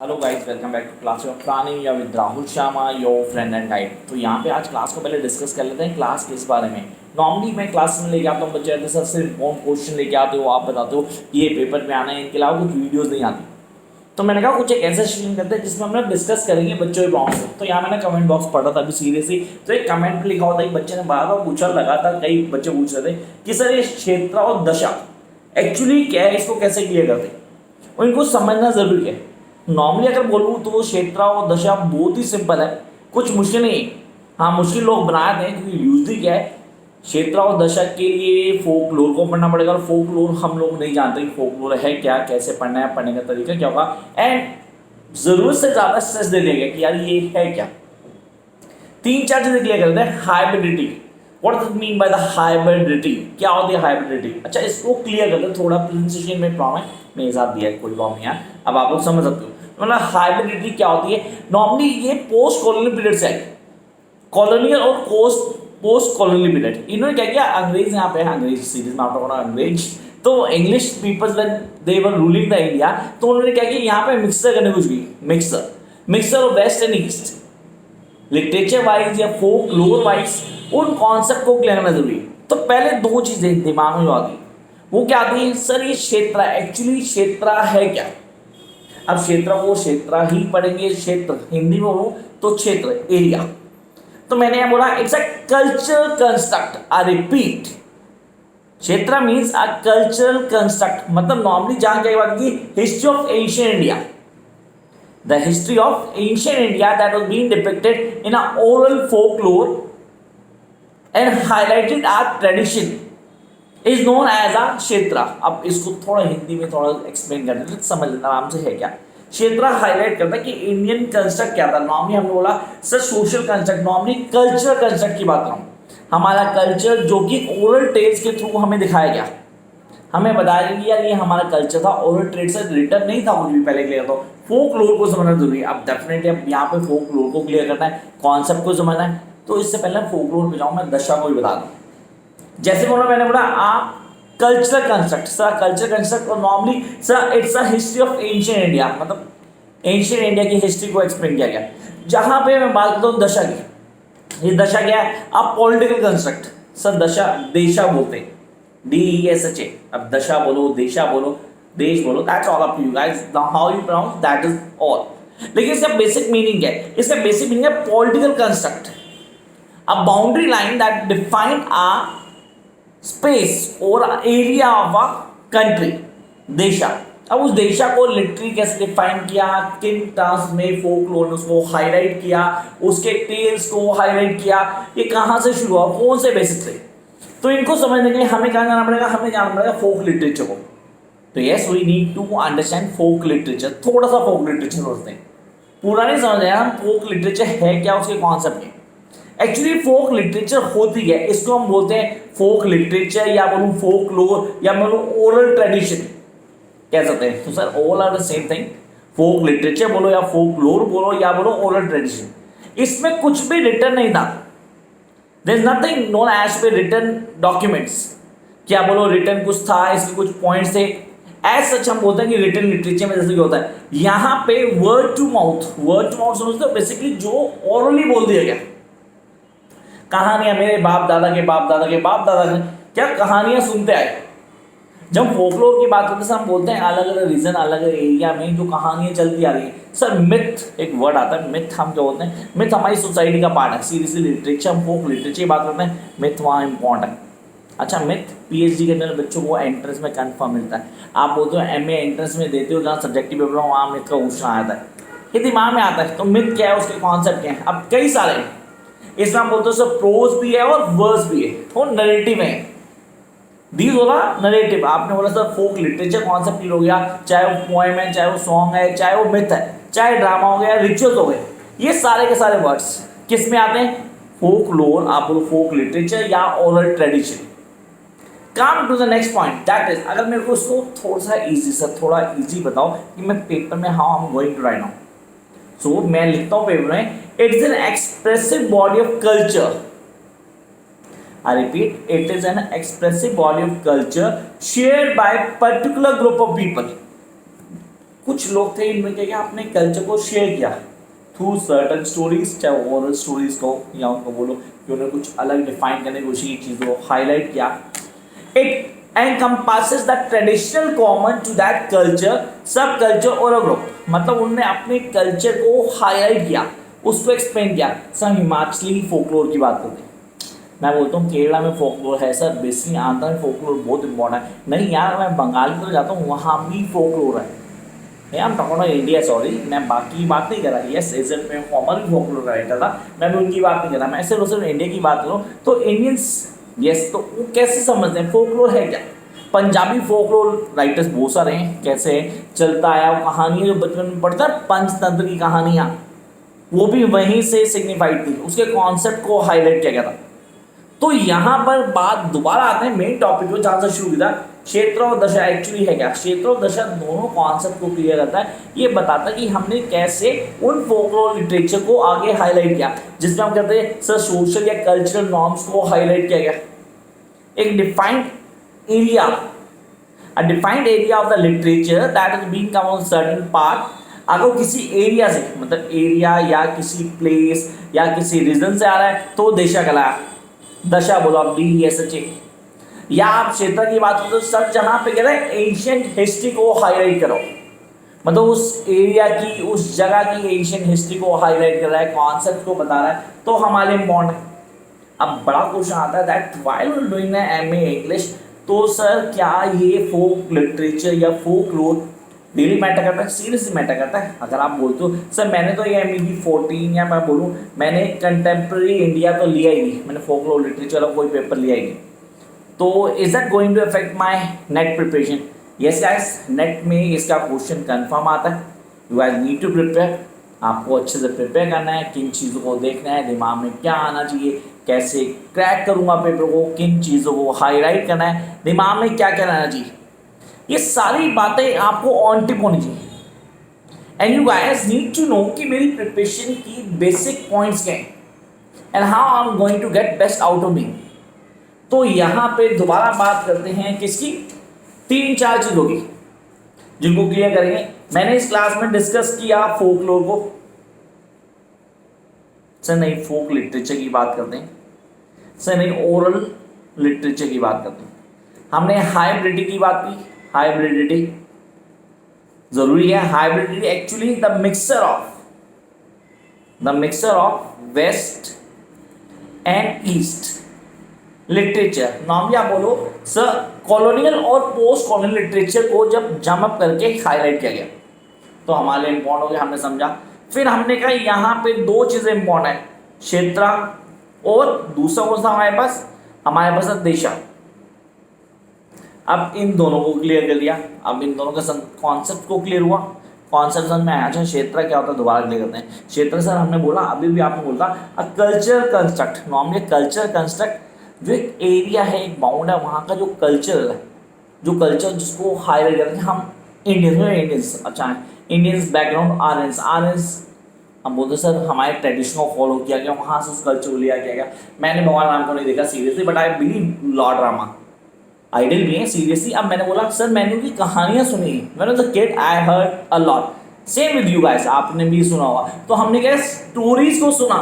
Hello guys, welcome back to class of planning या with Rahul Sharma, your friend and guide. तो यहाँ पे आज क्लास को पहले डिस्कस कर लेते हैं। क्लास किस बारे में? नॉर्मली मैं क्लास में लेके आता हूँ बच्चे आते सर सिर्फ कौन क्वेश्चन लेके आते हो, आप बताते हो कि ये पेपर में आना है, इनके अलावा कुछ वीडियोज़ नहीं आती। तो मैंने कहा कुछ एक ऐसा सेशन करते हैं जिसमें हम लोग डिस्कस करेंगे बच्चों के प्रॉब्लम को। तो यहाँ मैंने कमेंट बॉक्स पढ़ा था अभी सीरियसली, तो एक कमेंट में लिखा होता है, एक बच्चे ने बार बार पूछा, लगातार कई बच्चे पूछ रहे थे कि सर ये क्षेत्र और दशा एक्चुअली क्या है, इसको कैसे क्लियर करते हैं और इनको समझना जरूरी है। नॉर्मली अगर बोलूँ तो क्षेत्र और दशा बहुत ही सिंपल है, कुछ मुश्किल नहीं है। हाँ, मुश्किल लोग बना दें क्योंकि यूजली क्या है, क्षेत्र और दशा के लिए फोक लोर को पढ़ना पड़ेगा और फोक लोर हम लोग नहीं जानते कि फोक लोर है क्या, कैसे पढ़ना है, पढ़ने का तरीका क्या होगा, एंड जरूरत से ज़्यादा स्ट्रेस दे देगा कि यार ये है क्या। तीन चार चीज़ें क्लियर करते हैं। Hybridity, what does mean by the hybridity, क्या होती है हाइब्रिडिटी? अच्छा, इसको क्लियर करते हैं। थोड़ा प्रेजेंटेशन में प्रॉब्लम है, मेरे साथ दिया है, कोई प्रॉब्लम नहीं है, अब आप लोग समझ सकते हो। मतलब हाइब्रिडिटी क्या होती है? नॉर्मली ये पोस्ट कॉलोनियल पीरियड से है, कॉलोनियल और पोस्ट कॉलोनियल पीरियड। इन्होंने क्या किया, अंग्रेज यहाँ पे, अंग्रेज सीरीज में आप लोगों ने अंग्रेज, तो English peoples when they were ruling the India, तो उन्होंने क्या किया, यहाँ पे मिक्सर करने कुछ की, mixer of west and east, literature wise या फोक लोर वाइज उन कॉन्सेप्ट को क्लियर करना जरूरी है। तो पहले दो चीजें दिमाग में आती है, वो क्या आती है, सर ये क्षेत्र एक्चुअली क्षेत्र है क्या? अब क्षेत्र को क्षेत्र ही पढ़ेंगे, क्षेत्र हिंदी में बोलूं तो क्षेत्र, एरिया। तो मैंने यह बोला it's a cultural construct, I repeat, क्षेत्र मीन्स अ कल्चरल कंस्ट्रक्ट। मतलब नॉर्मली जान जाए बात की history of ancient India, the history of ancient India that was being depicted in a oral folklore and highlighted our tradition is known as a क्षेत्र। अब इसको थोड़ा हिंदी में थोड़ा एक्सप्लेन करते हैं, समझ लेना आराम से है क्या। क्षेत्र हाईलाइट करता है कि इंडियन कंस्ट्रक्ट क्या था। नॉर्मली हमने बोला sir social construct, normally cultural construct की बात कर रहा हूँ। हमारा कल्चर जो कि ओरल टेल्स के थ्रू हमें दिखाया गया, हमें बताया कि यार ये हमारा कल्चर था, ओरल ट्रेड से रिटर्न नहीं था कुछ भी पहले क्लियर। तो फोक लोर को समझना जरूरी है। अब डेफिनेटली अब यहाँ पे फोक लोर को क्लियर करना है, कॉन्सेप्ट को समझना है। तो इससे पहले फोक लोर पे जाऊँ, मैं दशा को भी बता दूँ। जैसे बोला मैंने बोला आप cultural construct, sir cultural construct और normally sir it's a history of ancient India, मतलब एंशिएंट इंडिया की हिस्ट्री को एक्सप्लेन किया गया। जहाँ पे मैं बात करता हूँ दशा की, ये दशा क्या है, आप पॉलिटिकल कंस्ट्रक्ट, सर दशा देशा बोलते हैं, DESHA। अब दशा बोलो, देशा बोलो, देश बोलो, that's all up to you guys, how you pronounce that is all. लेकिन इसका बेसिक मीनिंग क्या है? इसका बेसिक मीनिंग है political construct, a boundary line that define a space और एरिया ऑफ अ कंट्री, देशा। अब उस देशा को लिटरली कैसे डिफाइन किया, किन टर्म्स में फोकलोर ने उसको हाईलाइट किया, उसके टेल्स को हाईलाइट किया, ये कहाँ से शुरू हुआ, कौन से बेसिक से। तो इनको समझने के लिए हमें कहाँ जाना पड़ेगा, हमें जाना पड़ेगा फोक लिटरेचर को। तो yes, we need to understand folk literature. थोड़ा सा फोक लिटरेचर समझते हैं, पूरा नहीं समझ आया हम फोक लिटरेचर है क्या, उसके कॉन्सेप्ट क्या। एक्चुअली फोक लिटरेचर होती है, इसको हम बोलते हैं फोक लिटरेचर, या बोलूँ फोक लोर, या बोलूँ ओरल ट्रेडिशन कह सकते हैं। तो sir all are the same thing, folk literature बोलो या फोक लोर बोलो या बोलो ओरल ट्रेडिशन। इसमें कुछ भी रिटर्न नहीं था, there is nothing known as पे written documents। क्या बोलो रिटर्न कुछ था, इसके कुछ पॉइंट्स थे, एज सच हम बोलते हैं कि रिटर्न लिटरेचर में जैसे कि होता है, यहाँ पे वर्ड टू माउथ समझते हो, बेसिकली जो ओरली बोल दिया गया, कहानियां मेरे बाप दादा के बाप दादा के बाप दादा के, क्या कहानियां सुनते आए। जब फोकलोर की बात करते हैं हम बोलते हैं अलग अलग रीजन, अलग अलग एरिया में जो कहानियां चलती आ रही है। सर मिथ एक वर्ड आता है, मिथ हम क्या बोलते हैं, मिथ हमारी सोसाइटी का पार्ट है। सीरियसली लिटरेचर, हम फोक लिटरेचर की बात करते हैं, मिथ वहाँ इंपॉर्टेंट है। अच्छा, मिथ PhD करने वाले बच्चों को एंट्रेंस में कन्फर्म मिलता है। आप बोलते हो MA एंट्रेंस में देते हो, जहाँ सब्जेक्टिव पेपर हो वहाँ मिथ का क्वेश्चन आता है, ये दिमाग में आता है। तो मिथ क्या है, उसके कॉन्सेप्ट क्या है। अब कई सारे हैं, इसमें हम बोलते हो सर प्रोज भी है और वर्स भी है और नरेटिव है। दीज होगा नरेटिव। आपने बोला सर फोक लिटरेचर कॉन्सेप्ट क्लियर हो गया, चाहे वो पोएम है, चाहे वो सॉन्ग है, चाहे वो मिथ है, चाहे ड्रामा हो गया, रिचुअल्स हो गए, ये सारे के सारे वर्ड्स किस में आते हैं, फोक लोर, आप बोलो फोक लिटरेचर या oral tradition. Come to the next point, that is, अगर मेरे को इसको थोड़ा सा इजी, सर थोड़ा इजी बताओ कि मैं पेपर में how I am going to write now. So मैं लिखता हूँ पेपर में, it's an expressive body of culture, I repeat, it is an expressive body of culture shared by particular group of people कुछ लोग थे इनमें क्या किया, अपने कल्चर को शेयर किया थ्रू सर्टन स्टोरीज, चाहे ओरल स्टोरीज को या उनको बोलो कि उन्होंने कुछ अलग डिफाइन करने की कोशिश की, चीज़ों को हाईलाइट किया। It encompasses the traditional common to that culture, सब कल्चर और ग्रुप, मतलब उन्होंने अपने कल्चर को हाईलाइट किया, उसको एक्सप्लेन किया। सर हिमाचली फोकलोर की बात करते हैं, मैं बोलता हूँ केरला में फोकलोर है सर, बेसिकली आंध्र में फोकलोर बहुत इंपॉर्टेंट है। नहीं यार मैं बंगाल की तरफ जाता हूँ, वहाँ भी फोकलोर है। I am talking about India, sorry मैं बाकी की बात नहीं कर रहा। यस इजन में हॉमर भी फोकलोर राइटर था, मैं भी उनकी बात नहीं कर रहा, मैं सिर्फ इंडिया की बात करूँ तो इंडियंस। यस तो वो कैसे समझते हैं फोकलोर है क्या? पंजाबी फोकलोर राइटर्स बहुत सारे हैं, कैसे चलता आया वो कहानियाँ जो बचपन में पढ़ता है, पंचतंत्र की कहानियाँ, वो भी वहीं से सिग्निफाइड थी, उसके कॉन्सेप्ट को हाईलाइट किया गया था। तो यहाँ पर बात दोबारा आते हैं मेन टॉपिक को, जहाँ से शुरू किया, क्षेत्र और दशा एक्चुअली है क्या? क्षेत्र और दशा दोनों कॉन्सेप्ट को क्लियर करता है, ये बताता है कि हमने कैसे उन फोकलोर लिटरेचर को आगे हाईलाइट किया, जिसमें हम कहते हैं सर सोशल या कल्चरल नॉर्म्स को हाईलाइट किया गया। एक defined area, a defined area of the literature that is being come on certain part. अगर किसी एरिया से, मतलब एरिया या किसी प्लेस या किसी रीजन से आ रहा है तो देशा कहलाया। दशा बोलो आप, DSHA। या आप क्षेत्र की बात करो तो सर जहाँ पे कह रहे हैं एंशियंट हिस्ट्री को हाईलाइट करो, मतलब उस एरिया की, उस जगह की एंशियंट हिस्ट्री को हाईलाइट कर रहा है, कॉन्सेप्ट को बता रहा है, तो हमारे इम्पोर्टेंट है। अब बड़ा क्वेश्चन आता है that while doing MA English, तो सर क्या ये फोक लिटरेचर या फोक लोर रियली मैटर करता है? सीरियसली मैटर करता है। अगर आप बोलते हो सर मैंने तो ये MA की 14 या मैं बोलूँ मैंने कंटेम्प्रेरी इंडिया तो लिया ही नहीं, मैंने फोक लोर लिटरेचर का कोई पेपर लिया ही नहीं, तो is that going to affect my NET preparation? Yes guys, NET में इसका क्वेश्चन कन्फर्म आता है। You guys need to prepare, आपको अच्छे से प्रिपेयर करना है, किन चीज़ों को देखना है, दिमाग में क्या आना चाहिए, कैसे क्रैक करूँगा पेपर को, किन चीज़ों को हाईलाइट करना है, दिमाग में क्या क्या रहना चाहिए, ये सारी बातें आपको ऑन टिप होनी चाहिए। And you guys need to know कि मेरी प्रिपरेशन की बेसिक पॉइंट्स क्या हैं and how I am going to get best out of me. तो यहाँ पे दोबारा बात करते हैं किसकी? 3-4 चीज़ों की जिनको क्लियर करेंगे। मैंने इस क्लास में डिस्कस किया फोकलोर को, सर नहीं फोक लिटरेचर की बात करते हैं, सर नहीं ओरल लिटरेचर की बात करते हैं। हमने हाइब्रिडिटी की बात की, हाइब्रिडिटी जरूरी है। Hybridity actually the mixture of west and east literature. Normally आप बोलो सर कॉलोनियल और पोस्ट कॉलोनियल लिटरेचर को जब जम अप करके हाईलाइट किया गया तो हमारे इम्पोर्टेंट हो गया, हमने समझा। फिर हमने कहा यहाँ पे 2 चीज़ें इम्पोर्टेंट है, क्षेत्र और दूसरा कौन सा हमारे पास है देशा। अब इन दोनों को क्लियर कर लिया, अब इन दोनों का कॉन्सेप्ट को क्लियर हुआ, कॉन्सेप्ट समझ में आया। अच्छा क्षेत्र क्या होता है दोबारा क्लियर करते हैं। क्षेत्र सर हमने बोला, अभी भी आपने बोला a culture construct. Normally culture construct जो एक एरिया है, एक बाउंड है, वहाँ का जो कल्चर है, जो कल्चर जिसको हाईलाइट करते हैं हम इंडियंस। अच्छा इंडियंस बैकग्राउंड आर्यंस हम बोलते सर हमारे ट्रेडिशन को फॉलो किया गया, वहाँ से उस कल्चर को लिया गया। मैंने भगवान राम को नहीं देखा seriously, but I believe lord Rama idol भी है सीरियसली। अब मैंने बोला सर मैंने उनकी कहानियाँ सुनी, मैंने the kid I heard a lot, same with you guys, आपने भी सुना होगा। तो हमने क्या स्टोरीज को सुना,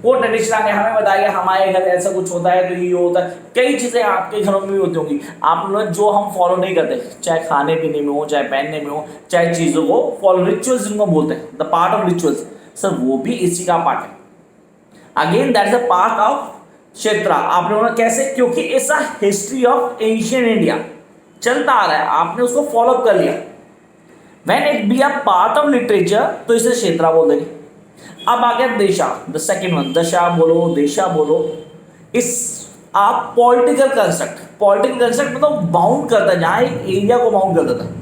वो ट्रेडिशन आगे हमें बताया हमारे घर ऐसा कुछ होता है तो ये होता है। कई चीज़ें आपके घरों में भी होती होंगी, आप लोग जो हम फॉलो नहीं करते, चाहे खाने पीने में हो, चाहे पहनने में हो, चाहे चीज़ों को फॉलो, रिचुअल्स जिनको बोलते हैं, the part of rituals, sir वो भी इसी का पार्ट है। Again that is a part of क्षेत्र। आपने बोला कैसे? क्योंकि it's a history of ancient India चलता आ रहा है, आपने उसको फॉलो कर लिया। When it be a part of literature तो इसे क्षेत्र बोल देंगे। अब आ गया देशा, द सेकेंड वन, दशा बोलो, देशा बोलो। इस आप पॉलिटिकल कंस्ट्रक्ट मतलब बाउंड करता है, जहाँ एक एरिया को बाउंड कर देता है।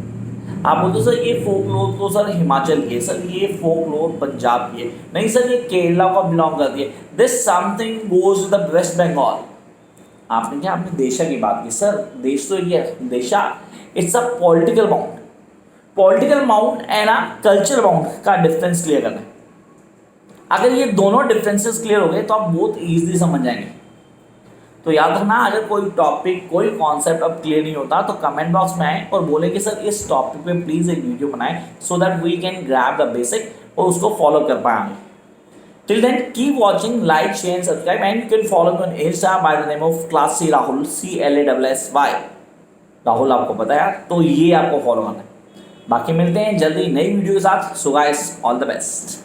आप बोलते सर ये फोकलोर तो सर हिमाचल की है, सर ये फोकलोर पंजाब की है, नहीं सर ये केरला को बिलोंग करती है, this something goes to the West Bengal. आपने क्या, आपने देशा की बात की, सर देश तो ये है, देशा it's a political bound and a culture bound का डिफरेंस क्लियर करना है। अगर ये दोनों डिफरेंसेस क्लियर हो गए तो आप बहुत ईजिली समझ जाएंगे। तो याद रखना, अगर कोई टॉपिक कोई कॉन्सेप्ट अब क्लियर नहीं होता तो कमेंट बॉक्स में आए और बोले कि सर इस टॉपिक पे प्लीज़ एक वीडियो बनाएं so that we can grab the basic और उसको फॉलो कर पाएंगे। Till then keep watching, like share and subscribe and you can follow me on Insta by the name of classy Rahul, CLASSY Rahul, आपको पता है यार, तो ये आपको फॉलो करना है। बाकी मिलते हैं जल्दी नई वीडियो के साथ। So guys, all the best.